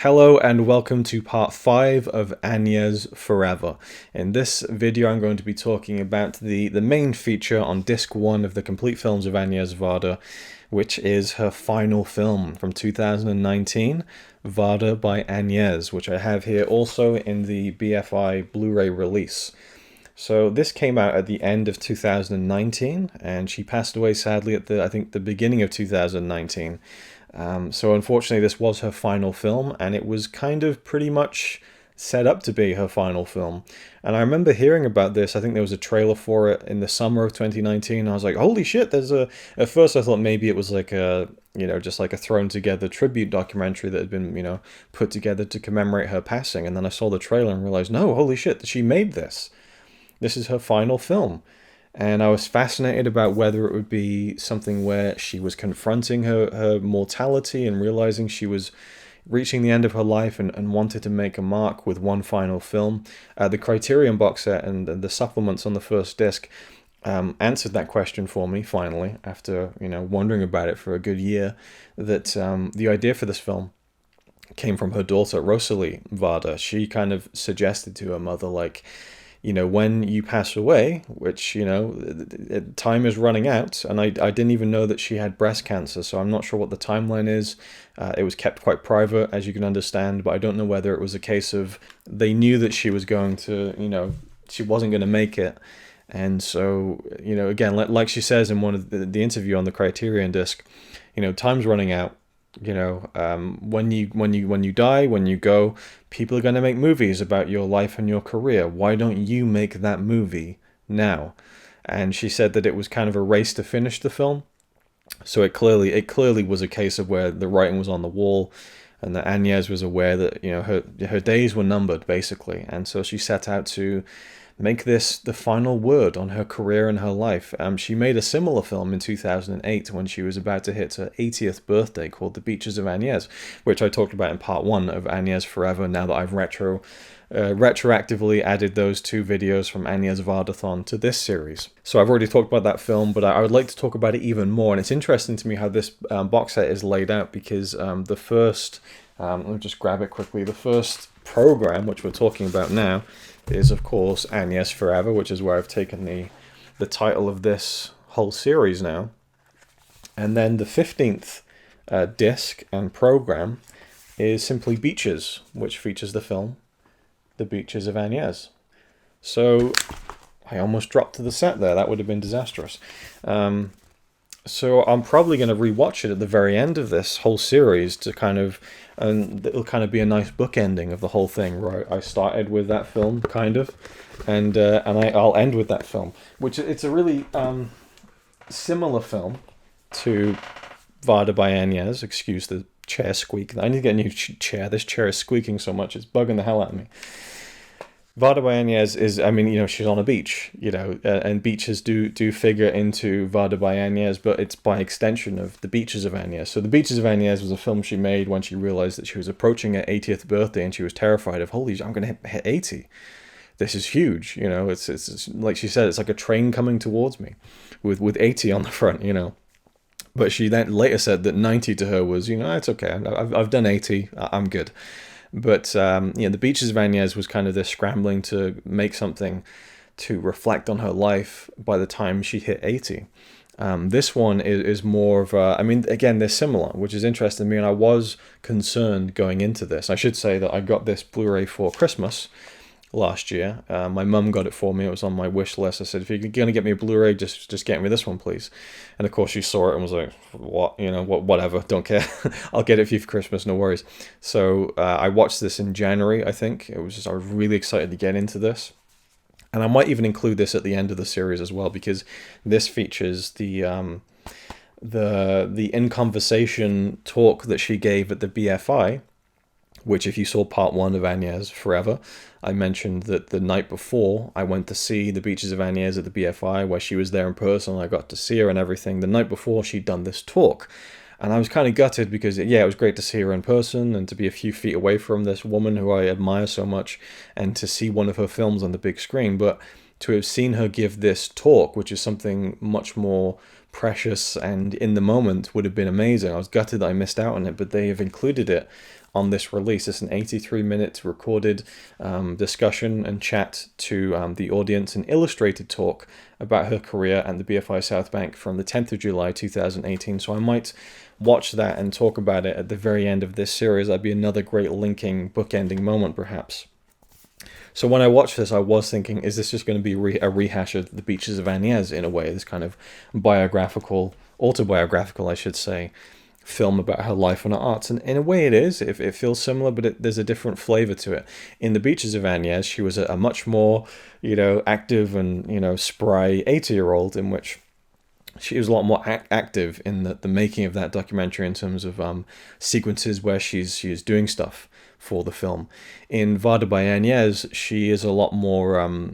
Hello and welcome to part 5 of Agnès Forever. In this video I'm going to be talking about the main feature on disc 1 of the complete films of Agnès Varda, which is her final film from 2019, VARDA by Agnès, which I have here also in the BFI Blu-ray release. So this came out at the end of 2019 and she passed away sadly at the beginning of 2019. So unfortunately this was her final film, and it was kind of pretty much set up to be her final film. And I remember hearing about this. I think there was a trailer for it in the summer of 2019. I was like, holy shit, at first I thought maybe it was like a, just like a thrown together tribute documentary that had been, put together to commemorate her passing. And then I saw the trailer and realized, no, holy shit, she made this. This is her final film. And I was fascinated about whether it would be something where she was confronting her mortality and realizing she was reaching the end of her life and wanted to make a mark with one final film. The Criterion box set and the supplements on the first disc answered that question for me, finally, after wondering about it for a good year, that the idea for this film came from her daughter, Rosalie Varda. She kind of suggested to her mother, like, when you pass away, which, time is running out, and I didn't even know that she had breast cancer, so I'm not sure what the timeline is. It was kept quite private, as you can understand, but I don't know whether it was a case of they knew that she was going to, she wasn't going to make it. And so, again, like she says in one of the interview on the Criterion disc, time's running out. When you die, when you go, people are going to make movies about your life and your career. Why don't you make that movie now? And she said that it was kind of a race to finish the film. So it clearly was a case of where the writing was on the wall, and that Agnès was aware that her days were numbered, basically. And so she set out to make this the final word on her career and her life. She made a similar film in 2008 when she was about to hit her 80th birthday, called The Beaches of Agnès, which I talked about in part 1 of Agnès Forever, now that I've retroactively added those two videos from Agnès Vardathon to this series. So I've already talked about that film, but I would like to talk about it even more. And it's interesting to me how this box set is laid out, because the first, let me just grab it quickly, the first program, which we're talking about now, is of course Agnès Forever, which is where I've taken the title of this whole series now. And then the 15th disc and program is simply Beaches, which features the film The Beaches of Agnès. So I almost dropped to the set there. That would have been disastrous. So I'm probably going to rewatch it at the very end of this whole series to and it'll kind of be a nice bookending of the whole thing, right? I started with that film, kind of, and I'll end with that film, which it's a really similar film to VARDA by Agnès. Excuse the chair squeak. I need to get a new chair. This chair is squeaking so much, it's bugging the hell out of me. VARDA by Agnès is, she's on a beach, and beaches do figure into VARDA by Agnès, but it's by extension of The Beaches of Agnès. So The Beaches of Agnès was a film she made when she realized that she was approaching her 80th birthday, and she was terrified of, holy, I'm going to hit 80. This is huge, it's like she said, it's like a train coming towards me with 80 on the front, But she then later said that 90 to her was, it's okay, I've done 80, I'm good. But, The Beaches of Agnès was kind of this scrambling to make something to reflect on her life by the time she hit 80. This one is more of a, again, they're similar, which is interesting to me, and I was concerned going into this. I should say that I got this Blu-ray for Christmas last year. My mum got it for me. It was on my wish list. I said, if you're going to get me a Blu-ray, just get me this one, please. And of course she saw it and was like, what, whatever, don't care. I'll get it for you for Christmas, no worries. So I watched this in January, I think. I was really excited to get into this. And I might even include this at the end of the series as well, because this features the in conversation talk that she gave at the BFI, which if you saw part 1 of Agnès Forever, I mentioned that the night before I went to see The Beaches of Agnès at the BFI, where she was there in person, I got to see her and everything. The night before she'd done this talk. And I was kind of gutted because, yeah, it was great to see her in person and to be a few feet away from this woman who I admire so much and to see one of her films on the big screen. But to have seen her give this talk, which is something much more precious and in the moment, would have been amazing. I was gutted that I missed out on it, but they have included it on this release. It's an 83-minute recorded discussion and chat to the audience, an illustrated talk about her career at the BFI South Bank from the 10th of July 2018. So I might watch that and talk about it at the very end of this series. That'd be another great linking, bookending moment, perhaps. So when I watched this, I was thinking, is this just going to be a rehash of The Beaches of Agnès in a way? This kind of autobiographical, I should say, film about her life and her arts. And in a way it is. It feels similar, but there's a different flavor to it. In The Beaches of Agnès, she was a much more, active and, spry 80-year-old, in which she was a lot more active in the making of that documentary in terms of sequences where she's doing stuff for the film. In VARDA by Agnès, she is a lot more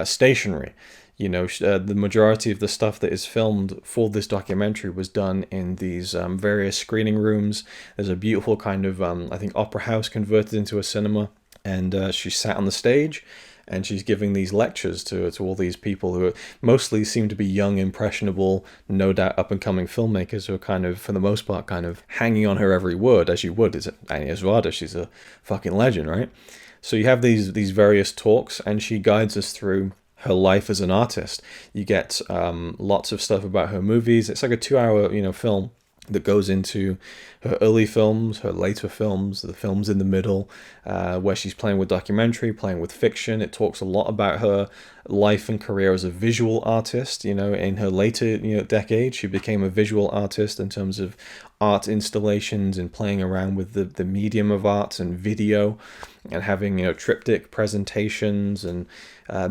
stationary. The majority of the stuff that is filmed for this documentary was done in these various screening rooms. There's a beautiful kind of, I think, opera house converted into a cinema. And she sat on the stage and she's giving these lectures to all these people who mostly seem to be young, impressionable, no doubt up-and-coming filmmakers who are kind of, for the most part, kind of hanging on her every word, as you would. Is it Agnès Varda? She's a fucking legend, right? So you have these various talks, and she guides us through her life as an artist. You get lots of stuff about her movies. It's like a 2-hour, film that goes into her early films, her later films, the films in the middle, where she's playing with documentary, playing with fiction. It talks a lot about her life and career as a visual artist. In her later decade, she became a visual artist in terms of art installations and playing around with the medium of art and video, and having triptych presentations and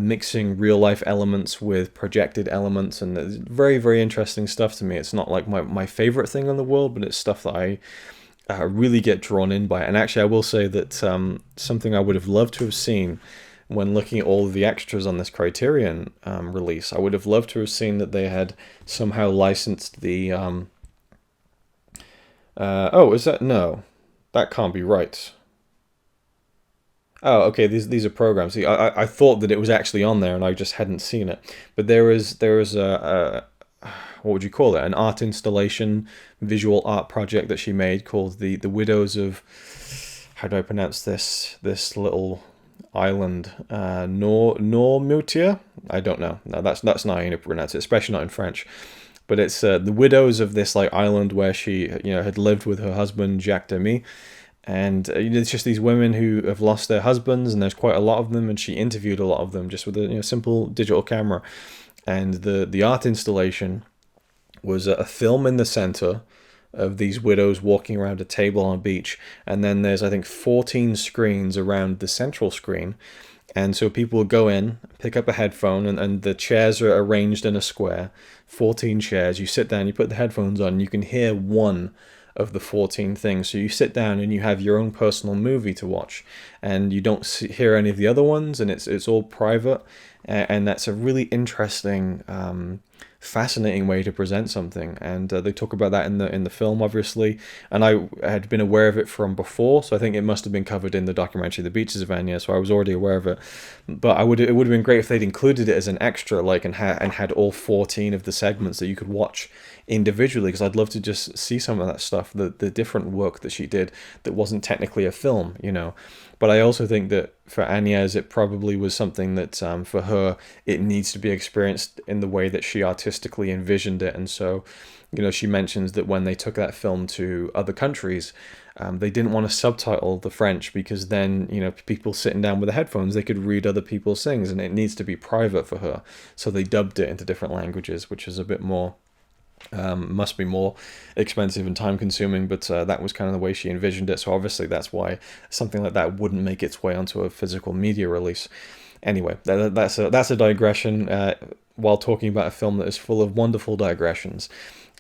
mixing real life elements with projected elements, and it's very, very interesting stuff to me. It's not like my favorite thing in the world, but it's stuff that I really get drawn in by. And actually, I will say that something I would have loved to have seen when looking at all of the extras on this Criterion release, I would have loved to have seen that they had somehow licensed the no, that can't be right. Oh, okay. These are programs. See, I thought that it was actually on there, and I just hadn't seen it. But there is a what would you call it? An art installation, visual art project that she made called the Widows of, how do I pronounce this little island? Noirmoutier? I don't know. No, that's not how you pronounce it, especially not in French. But it's the widows of this island where she had lived with her husband Jacques Demy. And it's just these women who have lost their husbands, and there's quite a lot of them, and she interviewed a lot of them just with a simple digital camera. And the art installation was a film in the center of these widows walking around a table on a beach, and then there's, I think, 14 screens around the central screen. And so people will go in, pick up a headphone, and the chairs are arranged in a square, 14 chairs. You sit down, you put the headphones on, you can hear one of the 14 things. So you sit down and you have your own personal movie to watch, and you don't hear any of the other ones, and it's all private. And that's a really interesting, fascinating way to present something. And they talk about that in the film, obviously. And I had been aware of it from before, so I think it must have been covered in the documentary The Beaches of Agnès, so I was already aware of it. But it would have been great if they'd included it as an extra, and had all 14 of the segments that you could watch individually, because I'd love to just see some of that stuff, the different work that she did that wasn't technically a film, But I also think that for Agnès, it probably was something that for her, it needs to be experienced in the way that she artistically envisioned it. And so, she mentions that when they took that film to other countries, they didn't want to subtitle the French, because then, people sitting down with the headphones, they could read other people's things, and it needs to be private for her. So they dubbed it into different languages, which is a bit more, must be more expensive and time consuming, but that was kind of the way she envisioned it. So obviously that's why something like that wouldn't make its way onto a physical media release. Anyway, that's a digression while talking about a film that is full of wonderful digressions.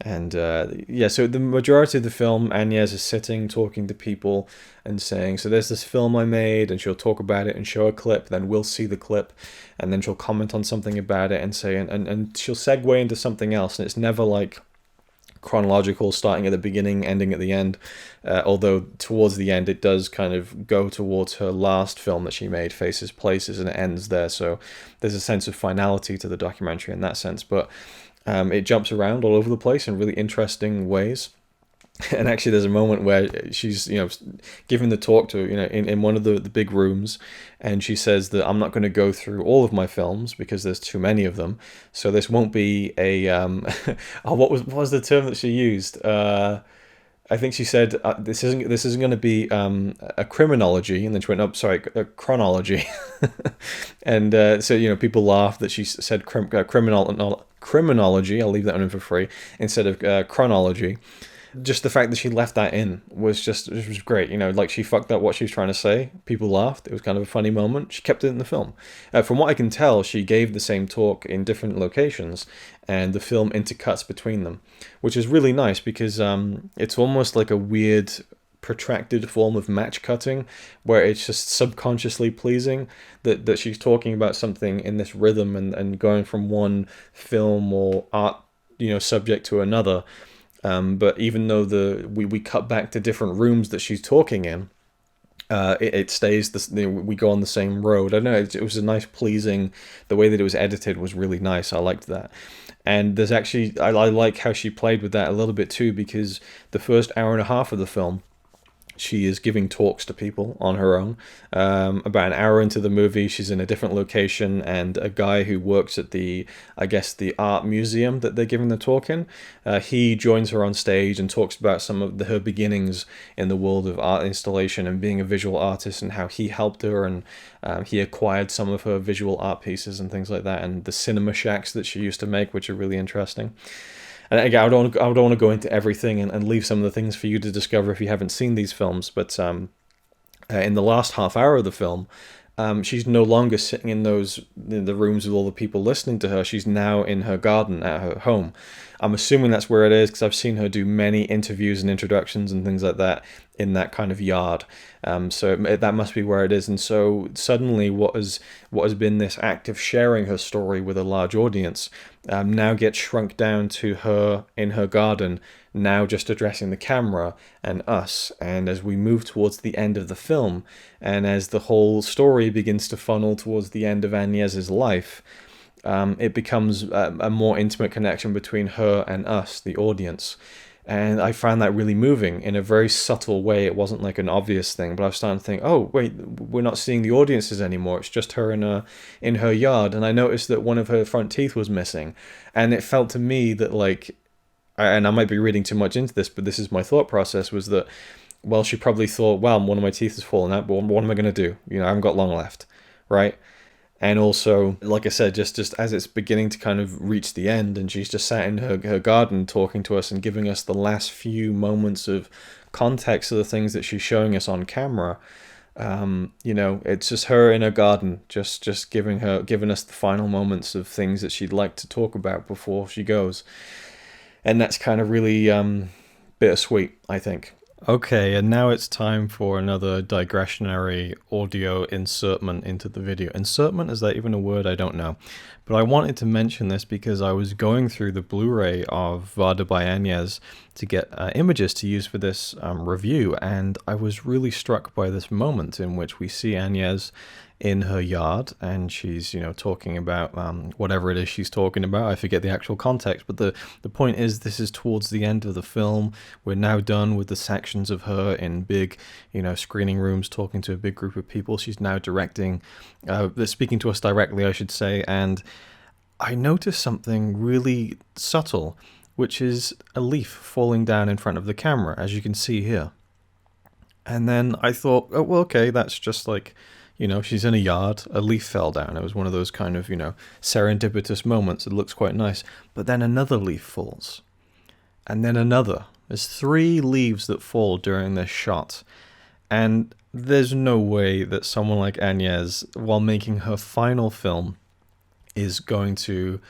And so the majority of the film, Agnès is sitting, talking to people and saying, so there's this film I made, and she'll talk about it and show a clip, then we'll see the clip, and then she'll comment on something about it and say, and she'll segue into something else, and it's never like chronological, starting at the beginning, ending at the end, although towards the end it does kind of go towards her last film that she made, Faces, Places, and it ends there, so there's a sense of finality to the documentary in that sense, but it jumps around all over the place in really interesting ways. And actually, there's a moment where she's, giving the talk to, in one of the big rooms, and she says that I'm not going to go through all of my films because there's too many of them. So this won't be a oh, what was the term that she used? I think she said this isn't going to be a criminology, and then she went, "Oh, sorry, a chronology," and so people laughed that she said criminology. I'll leave that one in for free instead of chronology. Just the fact that she left that in was great. Like, she fucked up what she was trying to say. People laughed. It was kind of a funny moment. She kept it in the film. From what I can tell, she gave the same talk in different locations, and the film intercuts between them, which is really nice because it's almost like a weird protracted form of match cutting where it's just subconsciously pleasing that she's talking about something in this rhythm and going from one film or art subject to another. But even though we cut back to different rooms that she's talking in, it stays we go on the same road. I don't know, it was a nice, pleasing. The way that it was edited was really nice. I liked that. And there's actually I like how she played with that a little bit too, because the first hour and a half of the film, she is giving talks to people on her own. About an hour into the movie, she's in a different location, and a guy who works at the art museum that they're giving the talk in, he joins her on stage and talks about some of her beginnings in the world of art installation and being a visual artist, and how he helped her, and he acquired some of her visual art pieces and things like that, and the cinema shacks that she used to make, which are really interesting. And again, I don't want to go into everything and leave some of the things for you to discover if you haven't seen these films. But in the last half hour of the film, she's no longer sitting in the rooms with all the people listening to her. She's now in her garden at her home. I'm assuming that's where it is, because I've seen her do many interviews and introductions and things like that in that kind of yard. So that must be where it is. And so suddenly what has been this act of sharing her story with a large audience now gets shrunk down to her in her garden, now just addressing the camera and us. And as we move towards the end of the film, and as the whole story begins to funnel towards the end of Agnés's life, it becomes a more intimate connection between her and us, the audience. And I found that really moving in a very subtle way. It wasn't like an obvious thing, but I was starting to think, oh, wait, we're not seeing the audiences anymore. It's just her in her yard. And I noticed that one of her front teeth was missing. And it felt to me that, like, and I might be reading too much into this, but this is my thought process, was that, well, she probably thought, well, one of my teeth has fallen out, but what am I going to do? I haven't got long left, right? And also, like I said, just as it's beginning to kind of reach the end, and she's just sat in her garden talking to us and giving us the last few moments of context of the things that she's showing us on camera. It's just her in her garden, just giving us the final moments of things that she'd like to talk about before she goes. And that's kind of really bittersweet, I think. Okay, and now it's time for another digressionary audio insertment into the video. Insertment, is that even a word? I don't know. But I wanted to mention this because I was going through the Blu-ray of VARDA by Agnés to get images to use for this review, and I was really struck by this moment in which we see Agnés in her yard, and she's talking about whatever it is she's talking about. I forget the actual context, but the point is, this is towards the end of the film. We're now done with the sections of her in big screening rooms talking to a big group of people. She's now directing, speaking to us directly, I should say. And I noticed something really subtle, which is a leaf falling down in front of the camera, as you can see here. And then I thought, oh, well, okay, that's just like, she's in a yard, a leaf fell down. It was one of those kind of, serendipitous moments. It looks quite nice. But then another leaf falls. And then another. There's 3 leaves that fall during this shot. And there's no way that someone like Agnés, while making her final film, is going to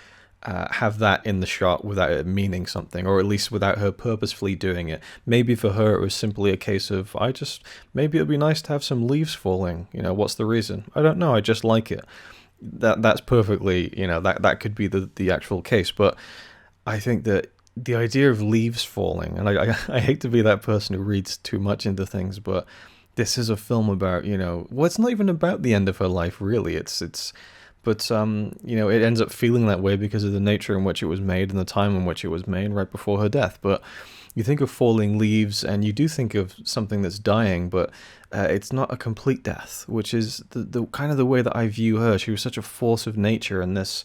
have that in the shot without it meaning something, or at least without her purposefully doing it. Maybe for her it was simply a case of, maybe it'd be nice to have some leaves falling. What's the reason? I don't know, I just like it. That's perfectly, that could be the actual case. But I think that the idea of leaves falling, and I hate to be that person who reads too much into things, but this is a film about, well, it's not even about the end of her life, really. It's But you know, it ends up feeling that way because of the nature in which it was made and the time in which it was made, right before her death. But you think of falling leaves, and you do think of something that's dying, but it's not a complete death, which is the kind of the way that I view her. She was such a force of nature in this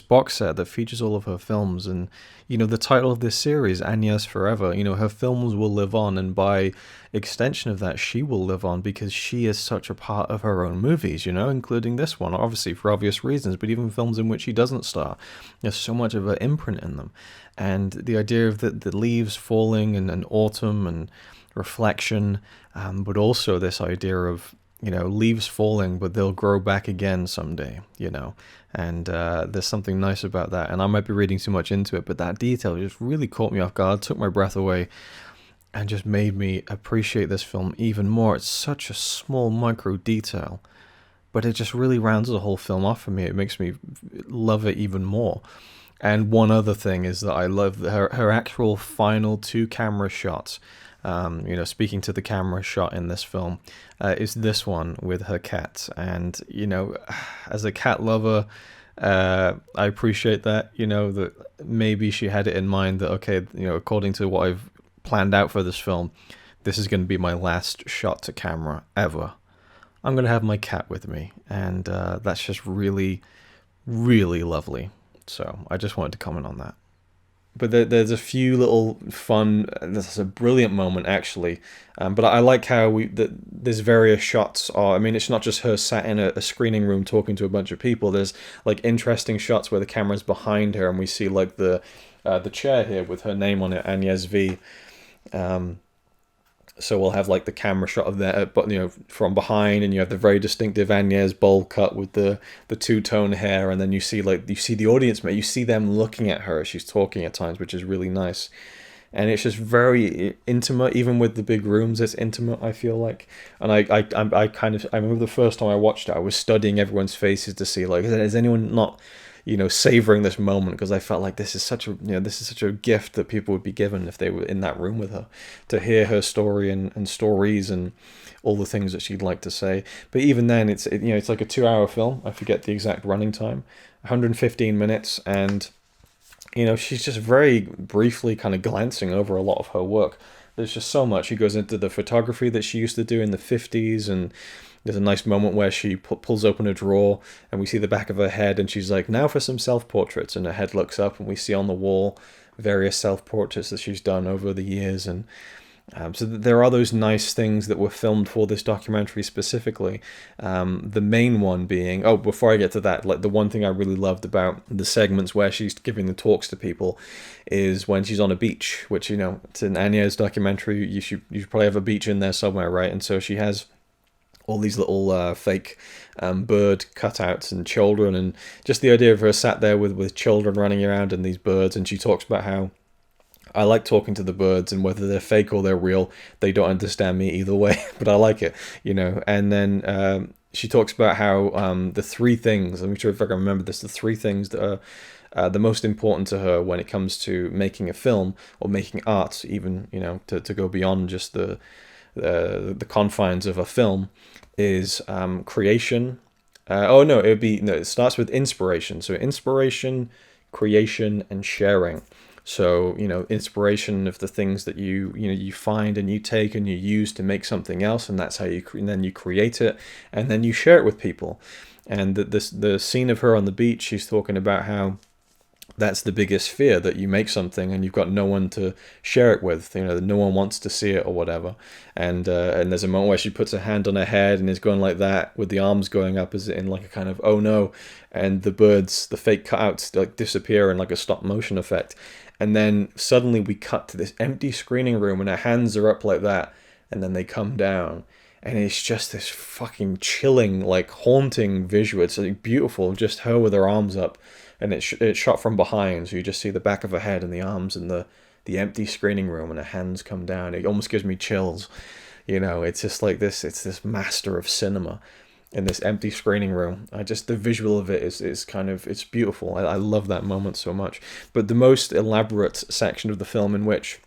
box set that features all of her films. And you know, the title of this series, Agnès Forever, you know, her films will live on, and by extension of that, she will live on because she is such a part of her own movies, you know, including this one, obviously for obvious reasons, but even films in which she doesn't star. There's so much of her imprint in them. And the idea of the leaves falling and autumn and reflection, but also this idea of, you know, leaves falling, but they'll grow back again someday, you know. And there's something nice about that. And I might be reading too much into it, but that detail just really caught me off guard, took my breath away, and just made me appreciate this film even more. It's such a small micro detail, but it just really rounds the whole film off for me. It makes me love it even more. And one other thing is that I love her actual final 2 camera shots. You know, speaking to the camera shot in this film, is this one with her cat. And, you know, as a cat lover, I appreciate that, you know, that maybe she had it in mind that, okay, you know, according to what I've planned out for this film, this is going to be my last shot to camera ever. I'm going to have my cat with me. And that's just really, really lovely. So I just wanted to comment on that. But there's a few little fun, this is a brilliant moment actually, but I like how there's various shots. I mean, it's not just her sat in a screening room talking to a bunch of people. There's like interesting shots where the camera's behind her and we see like the chair here with her name on it, Agnès V. So we'll have like the camera shot of that, but you know, from behind, and you have the very distinctive Agnès bowl cut with the two-tone hair, and then you see the audience, you see them looking at her as she's talking at times, which is really nice. And it's just very intimate, even with the big rooms. It's intimate, I feel like. And I remember the first time I watched it, I was studying everyone's faces to see like, is anyone not, you know, savoring this moment, because I felt like this is such a gift that people would be given if they were in that room with her, to hear her story and stories and all the things that she'd like to say. But even then, it's like a 2-hour film. I forget the exact running time, 115 minutes, and you know, she's just very briefly kind of glancing over a lot of her work. There's just so much. She goes into the photography that she used to do in the 50s, and there's a nice moment where she pulls open a drawer and we see the back of her head, and she's like, now for some self-portraits, and her head looks up and we see on the wall various self-portraits that she's done over the years. And so there are those nice things that were filmed for this documentary specifically. The main one being, before I get to that, like the one thing I really loved about the segments where she's giving the talks to people is when she's on a beach, which, you know, it's an Agnès documentary. You should probably have a beach in there somewhere, right? And so she has all these little fake bird cutouts and children, and just the idea of her sat there with children running around and these birds. And she talks about how, I like talking to the birds, and whether they're fake or they're real, they don't understand me either way, but I like it, you know. And then she talks about how the 3 things, let me try if I can remember this, the 3 things that are the most important to her when it comes to making a film or making art, even, you know, to go beyond just the confines of a film, is creation. It starts with inspiration. So inspiration, creation, and sharing. So, you know, inspiration of the things that you find and you take and you use to make something else, and that's how and then you create it, and then you share it with people. And the scene of her on the beach, she's talking about how that's the biggest fear, that you make something and you've got no one to share it with, you know, no one wants to see it or whatever. And there's a moment where she puts her hand on her head and is going like that with the arms going up as in like a kind of, oh no, and the birds, the fake cutouts, like disappear in like a stop motion effect. And then suddenly we cut to this empty screening room and her hands are up like that, and then they come down. And it's just this fucking chilling, like haunting visual. It's like beautiful, just her with her arms up. And it's shot from behind, so you just see the back of her head and the arms and the empty screening room, and her hands come down. It almost gives me chills. You know, it's just like this, it's this master of cinema in this empty screening room. The visual of it is kind of, it's beautiful. I love that moment so much. But the most elaborate section of the film, in which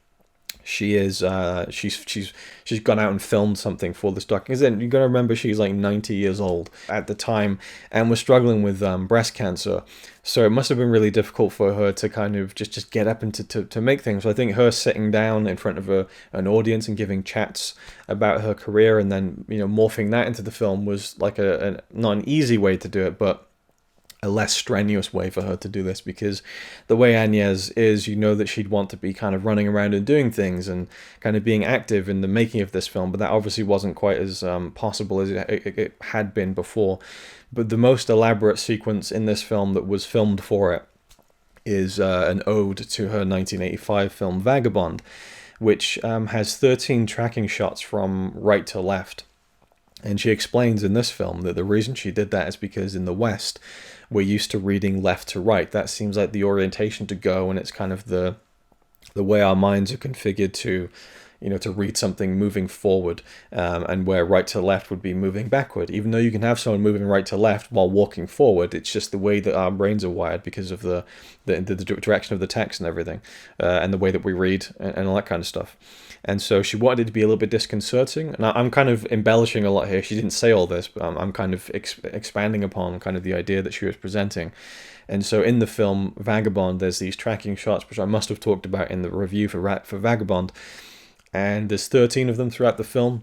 she is she's gone out and filmed something for this documentary. Because then you got to remember, she's like 90 years old at the time and was struggling with breast cancer, so it must have been really difficult for her to kind of just get up and to make things. So I think her sitting down in front of an audience and giving chats about her career, and then morphing that into the film, was like a not an easy way to do it, but a less strenuous way for her to do this, because the way Agnès is, that she'd want to be kind of running around and doing things and kind of being active in the making of this film, but that obviously wasn't quite as possible as it had been before. But the most elaborate sequence in this film that was filmed for it is an ode to her 1985 film Vagabond, which has 13 tracking shots from right to left. And she explains in this film that the reason she did that is because in the West, we're used to reading left to right. That seems like the orientation to go, and it's kind of the way our minds are configured to read something moving forward, and where right to left would be moving backward. Even though you can have someone moving right to left while walking forward, it's just the way that our brains are wired because of the direction of the text and everything, and the way that we read and all that kind of stuff. And so she wanted it to be a little bit disconcerting. And I'm kind of embellishing a lot here. She didn't say all this, but I'm kind of expanding upon kind of the idea that she was presenting. And so in the film Vagabond, there's these tracking shots, which I must have talked about in the review for Vagabond. And there's 13 of them throughout the film.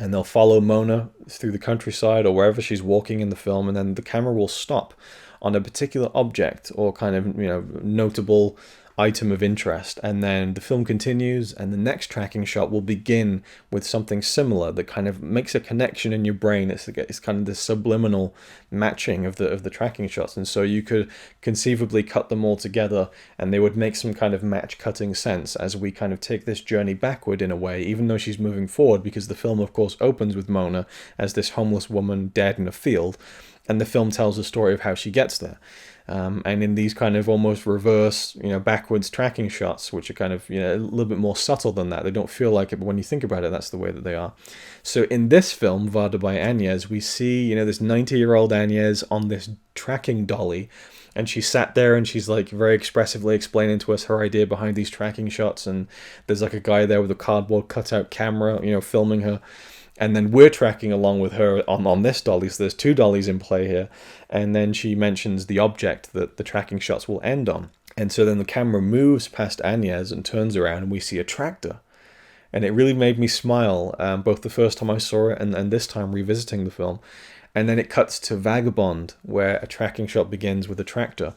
And they'll follow Mona through the countryside or wherever she's walking in the film. And then the camera will stop on a particular object or kind of, notable item of interest, and then the film continues, and the next tracking shot will begin with something similar that kind of makes a connection in your brain. It's kind of this subliminal matching of the tracking shots, and so you could conceivably cut them all together, and they would make some kind of match cutting sense as we kind of take this journey backward in a way, even though she's moving forward, because the film of course opens with Mona as this homeless woman dead in a field, and the film tells the story of how she gets there. And in these kind of almost reverse, backwards tracking shots, which are kind of, a little bit more subtle than that. They don't feel like it, but when you think about it, that's the way that they are. So in this film, VARDA by Agnès, we see, this 90-year-old Agnès on this tracking dolly, and she sat there and she's like very expressively explaining to us her idea behind these tracking shots, and there's like a guy there with a cardboard cutout camera, filming her. And then we're tracking along with her on this dolly, so there's two dollies in play here. And then she mentions the object that the tracking shots will end on. And so then the camera moves past Agnès and turns around, and we see a tractor. And it really made me smile, both the first time I saw it and this time revisiting the film. And then it cuts to Vagabond, where a tracking shot begins with a tractor.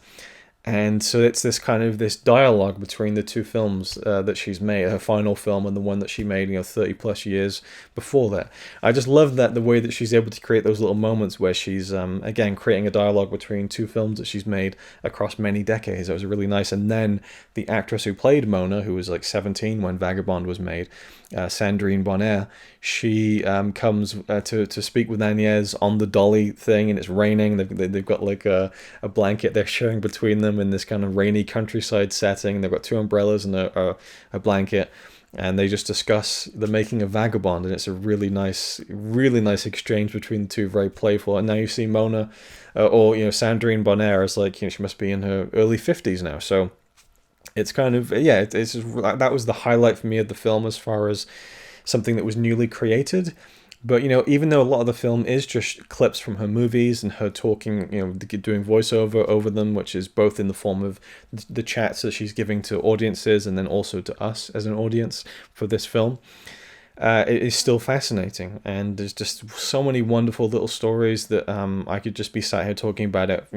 And so it's this dialogue between the two films that she's made, her final film and the one that she made 30 plus years before that. I just love that, the way that she's able to create those little moments where she's again creating a dialogue between two films that she's made across many decades. That was really nice. And then the actress who played Mona, who was like 17 when Vagabond was made, Sandrine Bonnaire, she comes to speak with Agnès on the dolly thing, and it's raining. They've got like a blanket they're sharing between them in this kind of rainy countryside setting. They've got two umbrellas and a blanket, and they just discuss the making of Vagabond, and it's a really nice exchange between the two, very playful. And now you see Mona, or Sandrine Bonnaire, is like, she must be in her early 50s now, so it's kind of, it's that was the highlight for me of the film as far as something that was newly created. But even though a lot of the film is just clips from her movies and her talking, doing voiceover over them, which is both in the form of the chats that she's giving to audiences and then also to us as an audience for this film, it is still fascinating. And there's just so many wonderful little stories that I could just be sat here talking about it,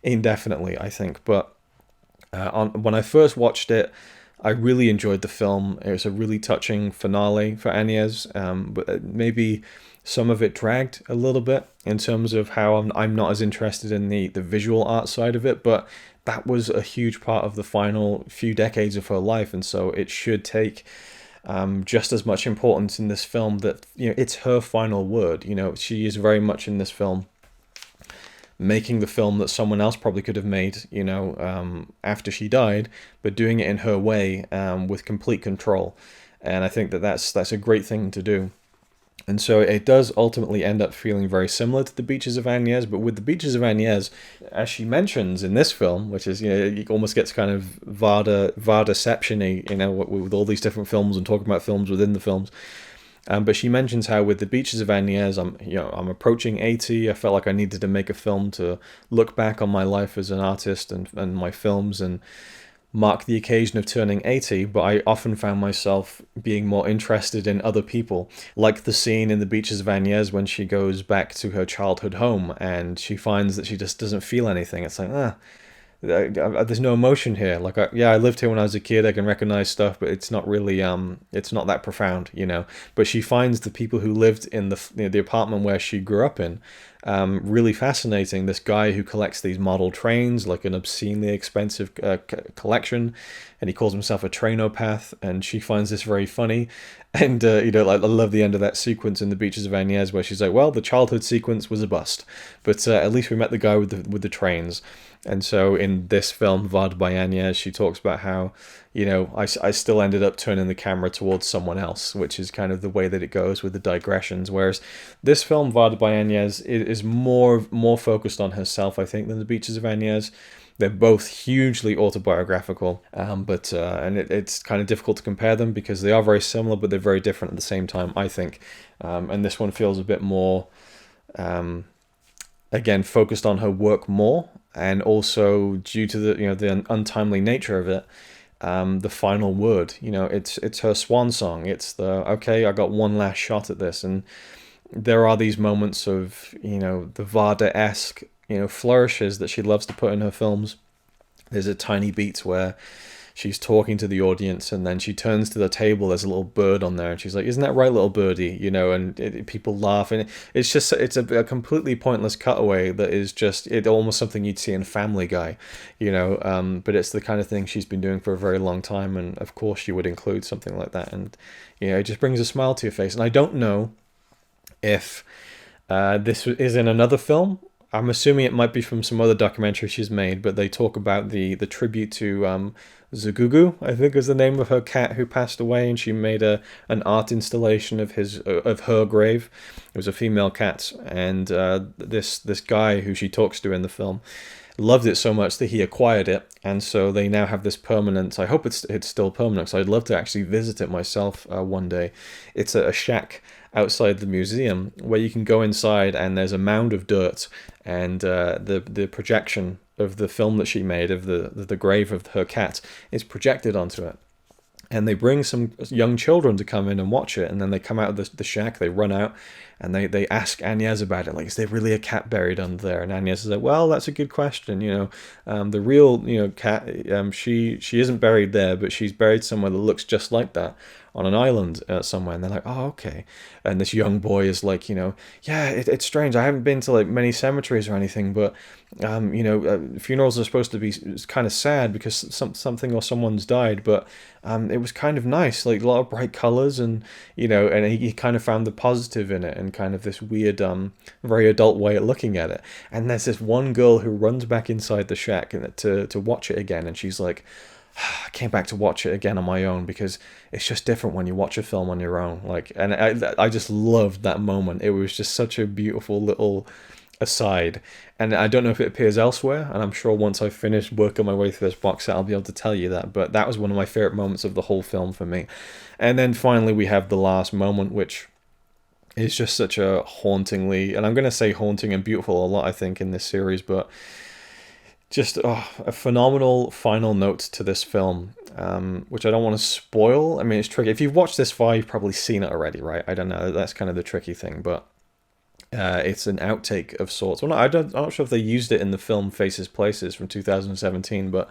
indefinitely, I think. But when I first watched it, I really enjoyed the film. It was a really touching finale for Agnès, but maybe some of it dragged a little bit in terms of how I'm not as interested in the visual art side of it, but that was a huge part of the final few decades of her life, and so it should take just as much importance in this film that it's her final word. She is very much in this film making the film that someone else probably could have made, after she died, but doing it in her way, with complete control. And I think that's a great thing to do. And so it does ultimately end up feeling very similar to the Beaches of Agnès, but with the Beaches of Agnès, as she mentions in this film, which is, it almost gets kind of Vardaception-y, with all these different films and talking about films within the films. But she mentions how with the Beaches of Agnès, I'm approaching 80. I felt like I needed to make a film to look back on my life as an artist and my films and mark the occasion of turning 80, but I often found myself being more interested in other people, like the scene in the Beaches of Agnès when she goes back to her childhood home and she finds that she just doesn't feel anything. It's like, there's no emotion here. Like, I lived here when I was a kid. I can recognize stuff, but it's not really, it's not that profound, But she finds the people who lived in the apartment where she grew up in really fascinating. This guy who collects these model trains, like an obscenely expensive collection, and he calls himself a trainopath, and she finds this very funny. And, I love the end of that sequence in the Beaches of Agnès where she's like, well, the childhood sequence was a bust, but at least we met the guy with the trains. And so in this film, VARDA by Agnès, she talks about how, I still ended up turning the camera towards someone else, which is kind of the way that it goes with the digressions. Whereas this film, VARDA by Agnès, is more focused on herself, I think, than the Beaches of Agnès. They're both hugely autobiographical, but it's kind of difficult to compare them because they are very similar, but they're very different at the same time, I think. And this one feels a bit more, again, focused on her work more, and also due to the untimely nature of it, the final word. It's her swan song. It's okay, I got one last shot at this, and there are these moments of the Varda-esque flourishes that she loves to put in her films. There's a tiny beat where she's talking to the audience and then she turns to the table, there's a little bird on there and she's like, isn't that right, little birdie? And people laugh, and it's a completely pointless cutaway that is just almost something you'd see in Family Guy, but it's the kind of thing she's been doing for a very long time, and of course she would include something like that, and it just brings a smile to your face. And I don't know if this is in another film. I'm assuming it might be from some other documentary she's made, but they talk about the tribute to Zagugu, I think is the name of her cat who passed away, and she made an art installation of her grave. It was a female cat, and this guy who she talks to in the film loved it so much that he acquired it, and so they now have this permanent. I hope it's still permanent, because I'd love to actually visit it myself one day. It's a shack outside the museum where you can go inside, and there's a mound of dirt, and the projection of the film that she made of the grave of her cat is projected onto it. And they bring some young children to come in and watch it, and then they come out of the shack, they run out, and they ask Agnès about it, like, is there really a cat buried under there? And Agnès is like, well, that's a good question, the real cat, she isn't buried there, but she's buried somewhere that looks just like that, on an island somewhere. And they're like, oh, okay. And this young boy is like, yeah, it's strange, I haven't been to like many cemeteries or anything, but funerals are supposed to be kind of sad because something or someone's died, but it was kind of nice, like a lot of bright colors, and and he kind of found the positive in it, and kind of this weird very adult way of looking at it. And there's this one girl who runs back inside the shack to watch it again, and she's like, I came back to watch it again on my own because it's just different when you watch a film on your own. Like, and I just loved that moment. It was just such a beautiful little aside, and I don't know if it appears elsewhere, and I'm sure once I finish working my way through this box set I'll be able to tell you that, but that was one of my favorite moments of the whole film for me. And then finally we have the last moment, which is just such a hauntingly, and I'm going to say haunting and beautiful a lot, I think, in this series, but just a phenomenal final note to this film, which I don't want to spoil. I mean, it's tricky. If you've watched this far, you've probably seen it already, right? I don't know. That's kind of the tricky thing, but it's an outtake of sorts. Well, I'm not sure if they used it in the film Faces Places from 2017, but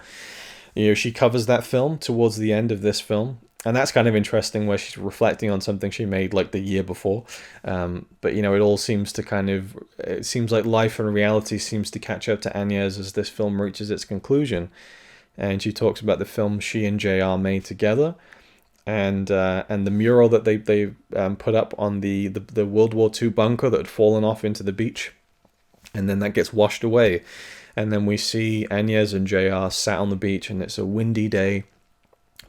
she covers that film towards the end of this film. And that's kind of interesting, where she's reflecting on something she made like the year before. But, it all seems to it seems like life and reality seems to catch up to Agnès as this film reaches its conclusion. And she talks about the film she and JR made together, and the mural that they put up on the World War II bunker that had fallen off into the beach. And then that gets washed away. And then we see Agnès and JR sat on the beach, and it's a windy day.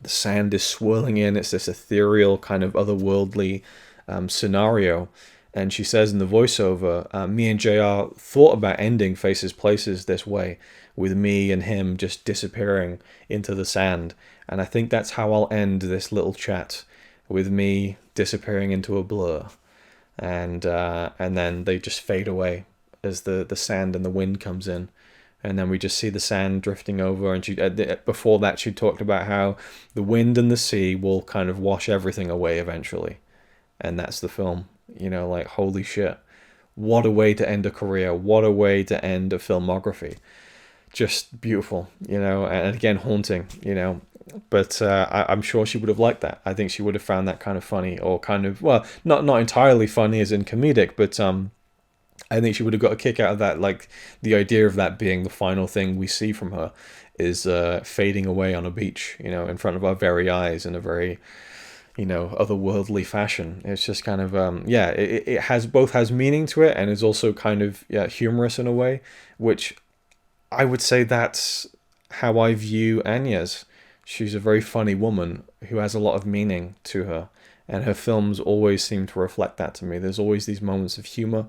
The sand is swirling in. It's this ethereal kind of otherworldly scenario. And she says in the voiceover, me and JR thought about ending Faces Places this way, with me and him just disappearing into the sand. And I think that's how I'll end this little chat, with me disappearing into a blur. And then they just fade away as the sand and the wind comes in. And then we just see the sand drifting over. And she, before that, she talked about how the wind and the sea will kind of wash everything away eventually. And that's the film. You know, like, holy shit. What a way to end a career. What a way to end a filmography. Just beautiful, you know, and again, haunting, you know. But I'm sure she would have liked that. I think she would have found that kind of funny, or kind of, well, not entirely funny as in comedic, but I think she would have got a kick out of that. Like, the idea of that being the final thing we see from her is fading away on a beach, you know, in front of our very eyes in a very, you know, otherworldly fashion. It's just kind of, it has both has meaning to it, and is also kind of humorous in a way, which I would say that's how I view Agnès. She's a very funny woman who has a lot of meaning to her, and her films always seem to reflect that to me. There's always these moments of humor,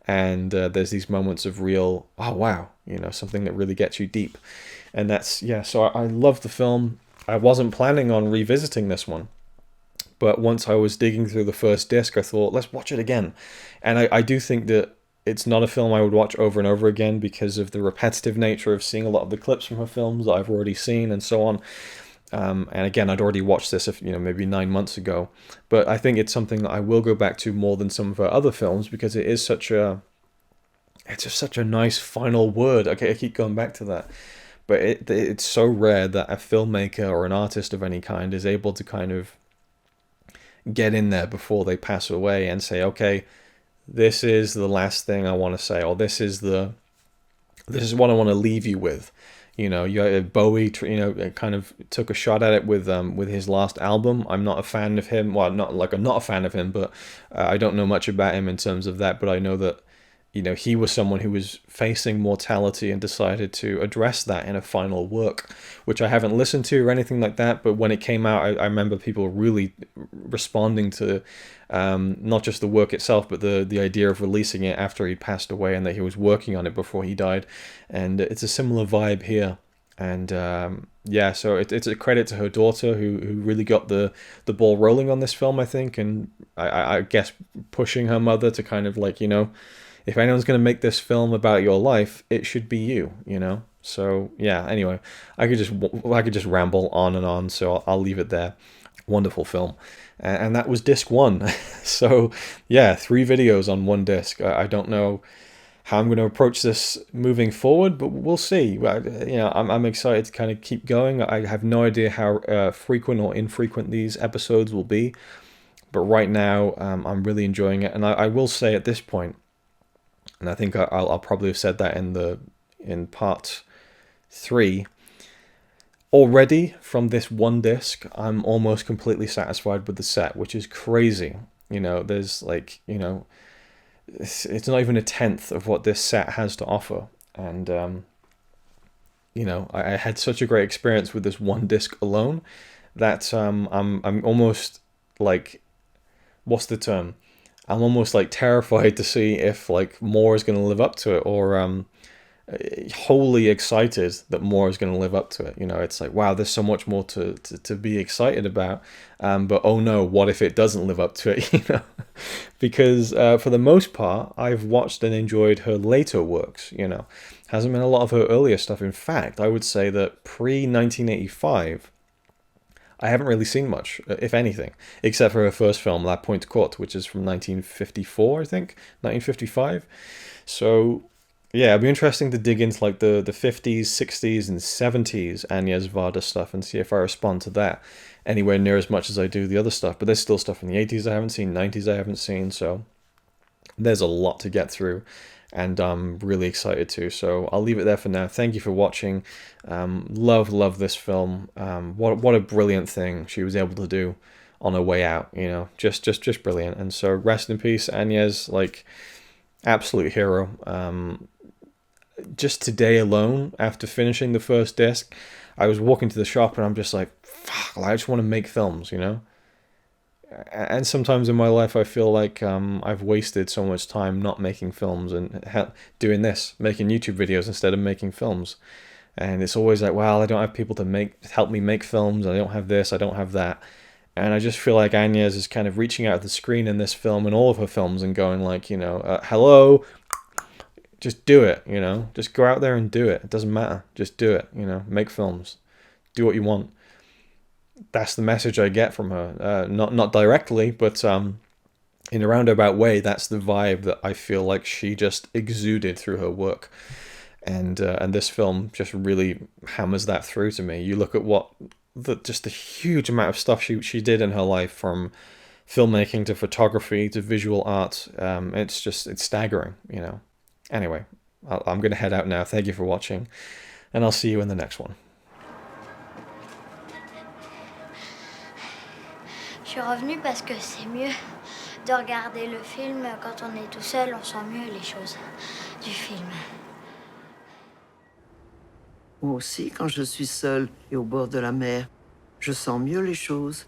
and there's these moments of real, oh wow, you know, something that really gets you deep. And that's, yeah, so I love the film. I wasn't planning on revisiting this one, but once I was digging through the first disc, I thought, let's watch it again. And I do think that it's not a film I would watch over and over again because of the repetitive nature of seeing a lot of the clips from her films that I've already seen and so on. And again, I'd already watched this, maybe 9 months ago. But I think it's something that I will go back to more than some of her other films, because it is it's just such a nice final word. Okay, I keep going back to that. But it's so rare that a filmmaker or an artist of any kind is able to kind of get in there before they pass away and say, okay, this is the last thing I want to say, or this is what I want to leave you with. You know, Bowie, kind of took a shot at it with his last album. I'm not a fan of him. Well, I'm not a fan of him, but I don't know much about him in terms of that. But I know that, you know, he was someone who was facing mortality and decided to address that in a final work, which I haven't listened to or anything like that. But when it came out, I remember people really responding to not just the work itself, but the idea of releasing it after he passed away, and that he was working on it before he died. And it's a similar vibe here. And so it's a credit to her daughter who really got the ball rolling on this film, I think. And I guess pushing her mother to kind of like, you know, if anyone's going to make this film about your life, it should be you, you know? So, yeah, anyway, I could just ramble on and on, so I'll leave it there. Wonderful film. And that was disc 1. So, yeah, 3 videos on 1 disc. I don't know how I'm going to approach this moving forward, but we'll see. You know, I'm excited to kind of keep going. I have no idea how frequent or infrequent these episodes will be, but right now, I'm really enjoying it. And I will say at this point, and I think I'll probably have said that in part 3. Already from this 1 disc, I'm almost completely satisfied with the set, which is crazy. You know, there's like, you know, it's not even a tenth of what this set has to offer. And you know, I had such a great experience with this 1 disc alone that I'm almost like, what's the term? I'm almost like terrified to see if like more is going to live up to it, or wholly excited that more is going to live up to it. You know, it's like, wow, there's so much more to be excited about. But oh no, what if it doesn't live up to it? You know, because for the most part, I've watched and enjoyed her later works. You know, hasn't been a lot of her earlier stuff. In fact, I would say that pre-1985. I haven't really seen much, if anything, except for her first film, La Pointe Courte, which is from 1954, I think, 1955. So, yeah, it'd be interesting to dig into like the 50s, 60s, and 70s Agnès Varda stuff and see if I respond to that anywhere near as much as I do the other stuff. But there's still stuff in the 80s I haven't seen, 90s I haven't seen, so there's a lot to get through. And I'm really excited too. So I'll leave it there for now. Thank you for watching. Love this film. What a brilliant thing she was able to do on her way out. You know, just brilliant. And so rest in peace, Agnès. Like, absolute hero. Just today alone, after finishing the first disc, I was walking to the shop and I'm just like, fuck, I just want to make films. You know, And sometimes in my life I feel like I've wasted so much time not making films and doing this, making YouTube videos instead of making films. And it's always like, well, I don't have people to help me make films. I don't have this, I don't have that. And I just feel like Agnès is kind of reaching out at the screen in this film and all of her films and going like, you know, hello, just do it, you know, just go out there and do it. It doesn't matter. Just do it, you know, make films, do what you want. That's the message I get from her. Not directly, but in a roundabout way, that's the vibe that I feel like she just exuded through her work. And this film just really hammers that through to me. You look at just the huge amount of stuff she did in her life, from filmmaking to photography to visual art. It's staggering, you know. Anyway, I'm going to head out now. Thank you for watching, and I'll see you in the next one. Je suis revenue parce que c'est mieux de regarder le film quand on est tout seul, on sent mieux les choses du film. Moi aussi, quand je suis seule et au bord de la mer, je sens mieux les choses.